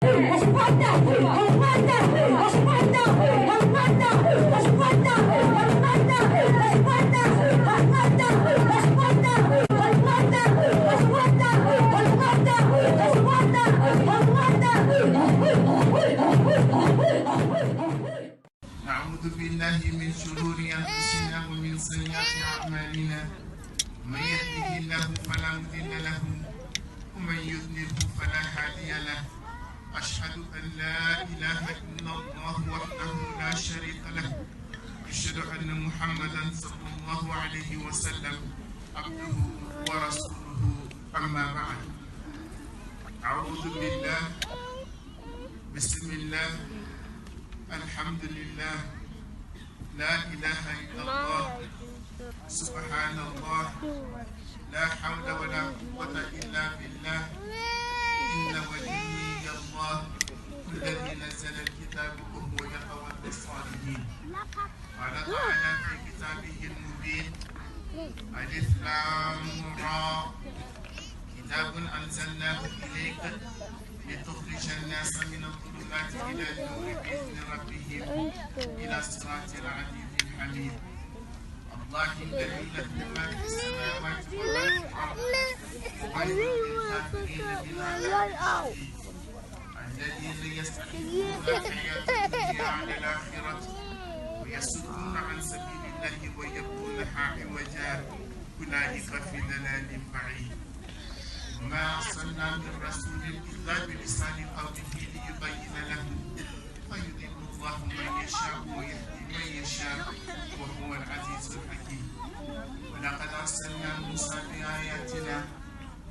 نعوذ بالله من شرور أنفسنا ومن سيئات أعمالنا من يهده الله فلا مضل له ومن يضلل فلا هادي له أشهد أن لا إله إلا الله وحده لا شريك له أشهد أن محمدا صلى الله عليه وسلم عبده ورسوله أما بعد أعوذ بالله بسم الله الحمد لله لا إله إلا الله سبحان الله لا حول ولا قوة إلا بالله إن وليي الله الذي نزل الكتاب وهو يتولى الصالحين قال تعالى في كتابه المبين ألف لام را كتاب أنزلناه إليك لتخرج الناس من الظلمات إلى النور بإذن ربهم إلى صراط العزيز الحميد الله الذي له ما في السماوات وما في الأرض ويل للكافرين من عذاب الذين يستحبون الحياة الدنيا على الآخرة ويصدون عن سبيل الله ويبغونها عوجا أولئك في ضلال بعيد وما أرسلنا من رسول إلا بلسان قومه ليبين لهم فيضل الله من يشاء ويهدي من يشاء وهو العزيز الحكيم ولقد أرسلنا موسى بآياتنا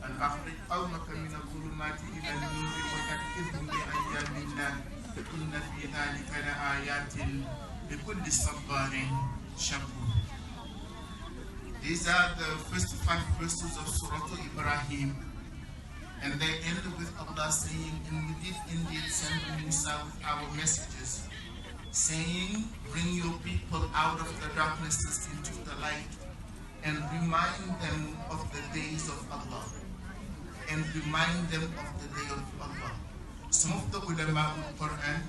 أن أخرج قومك من الظلمات إلى النور وذكرهم بأيام الله إن في ذلك لآيات لكل صبار شكور. These are the first 5 verses of Surah Ibrahim. And they end with Allah saying, and we did indeed send Musa with our messages, saying, bring your people out of the darknesses into the light, and remind them of the days of Allah, and remind them of the day of Allah. Some of the ulama of Quran,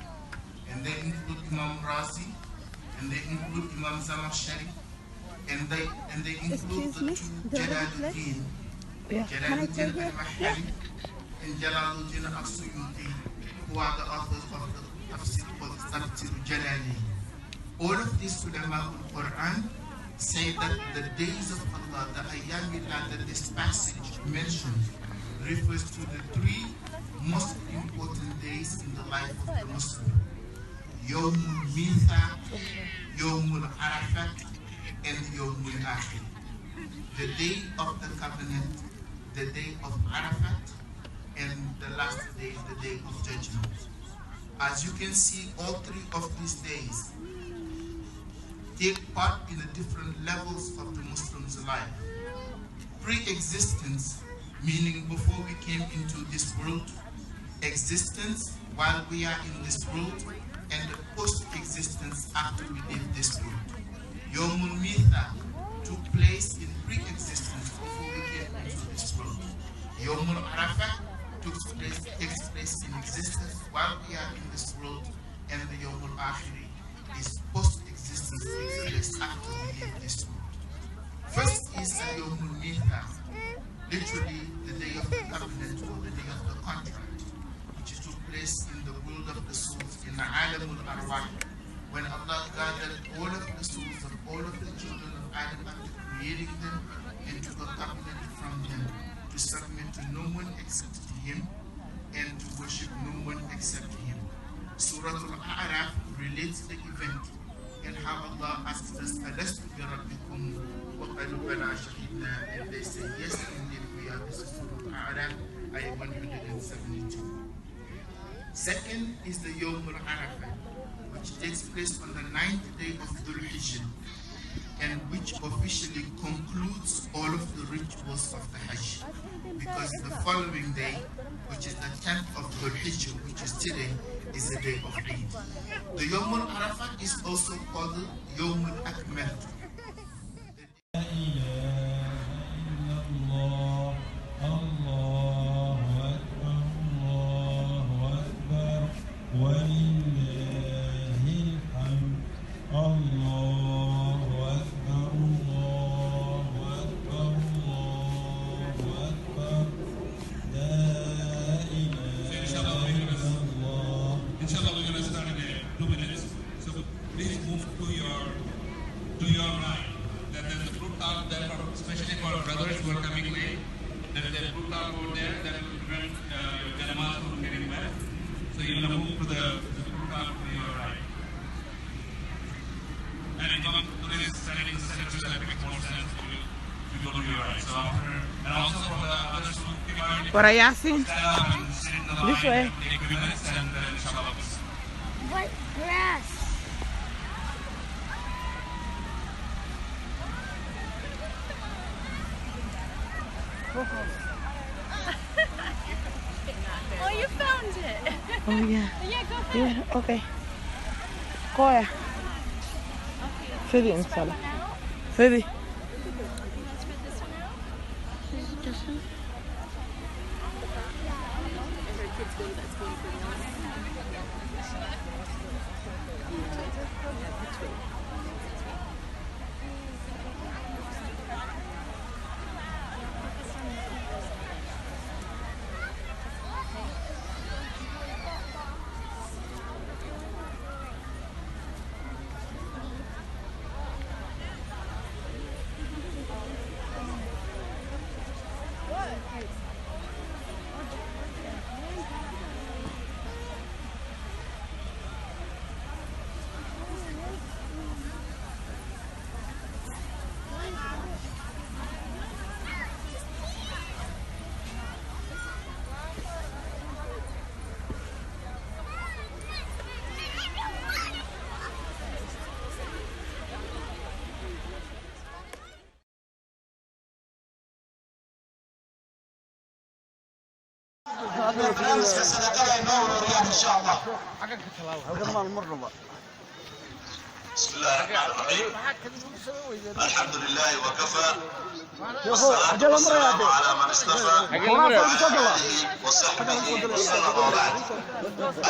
and they include Imam Razi, and they include Imam Zamakhshari, and they include the 2 Jalaluddin, Jalaluddin al-Mahali and Jalaluddin al-Suyuti, who are the authors of the tafsir called Tafsir Jalali. All of these ulama of Quran say that the days of Allah, the Ayyamillah that this passage mentions, refers to the 3 most important days in the life of the Muslim: Yawmul Mithaq, Yawmul Arafat, and Yawmul Akhir. The day of the covenant, the day of Arafat, and the last day, the day of judgment. As you can see, all 3 of these days take part in the different levels of the Muslim's life. Pre-existence, meaning before we came into this world; existence while we are in this world; and the post-existence after we leave this world. Yawmul Mithaq took place in pre-existence before we came into this world. Yawmul Arafat takes place in existence while we are in this world, and the Yawmul Akhiri is post-existence, takes place after we leave this world. First is the Yawmul Mithaq, literally the day of the covenant or the day of the contract, which took place in the world of the souls, in the Alamul Arwah, when Allah gathered all of the souls of all of the children of Adam after creating them and took a covenant from them to submit to no one except to Him and to worship no one except Him. Surah Al-A'raf relates the event and how Allah asked us, Alastu bi Rabbikum wa qalu bala shahidna, and they say, yes, indeed we are. This is Surah Al-A'raf, ayah 172. Second is the Yawm al-Arafah, which takes place on the 9th day of Dhul Hijjah, and which officially concludes all of the rituals of the Hajj, because the following day, which is the 10th of Dhul Hijjah, which is today, is the day of Eid. The Yawm al-Arafah is also called Yawm al-Akmal. footpath over there that will prevent animals from getting wet. So you're going to move to the footpath to your right. And in terms of this setting, that makes more sense to go to your right. So after, and also for the others who pick out, What are you asking? stand up and sit in the line. This way. Take 2 minutes and then shove up. What grass? Oh, you found it. Oh yeah. Yeah, go ahead. Yeah, okay. Go ahead. Sidi inshallah. Sidi. Let's put this one out. This is just one. I heard kids go to that school for برنامجka sadaqada inoo ururiyaan insha Allah. بسم الله الرحمن الرحيم. الحمد لله وكفى والصلاة والسلام على من اصطفى وعلى آله وصحبه وسلم وبعد.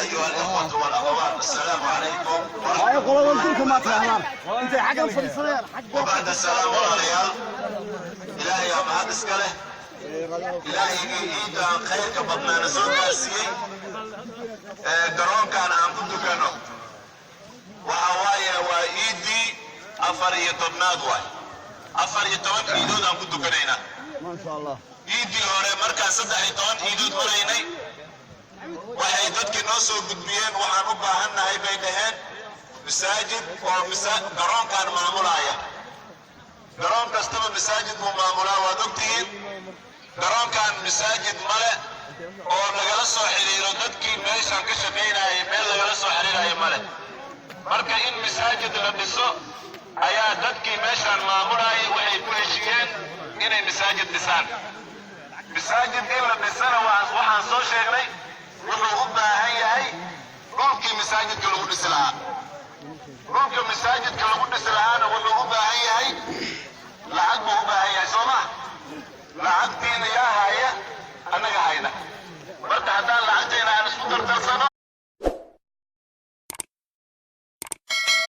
أيها الإخوة والأخوات السلام عليكم ورحمة الله وبعد السلام عليكم. إلهي يا مهد اسكاله إلهي إيدا خيرك بدنا نسوق السي قرون كان عم تدكنه وحوايا وإيدي أفري طبناد واي أفري طبن إيدود عم تدكنينا ما شاء الله إيدي هوري مركز صدحي طبن إيدود مريني waxay dadkii noo soo gudbiyeen waxaan u baahannahay bay dhaheen masaajid oo garoonkaan maamulaya garoon kastaba masaajid buu maamulaa waad ogtihiin garoonkaan masaajid male oo lagala soo xiriiro dadkii meeshaan ka shaqaynayay meel lagala soo xiriirayo male marka in masaajid la dhiso ayaa dadkii meeshaan maamulayay waxay ku heshiiyeen inay masaajid dhisaan masaajid in la dhisana waxaan soo sheegnay wuxuu u baahan yahay dhulkii masaajidka lagu dhisi lahaa dhulka masaajidka lagu dhisi lahaana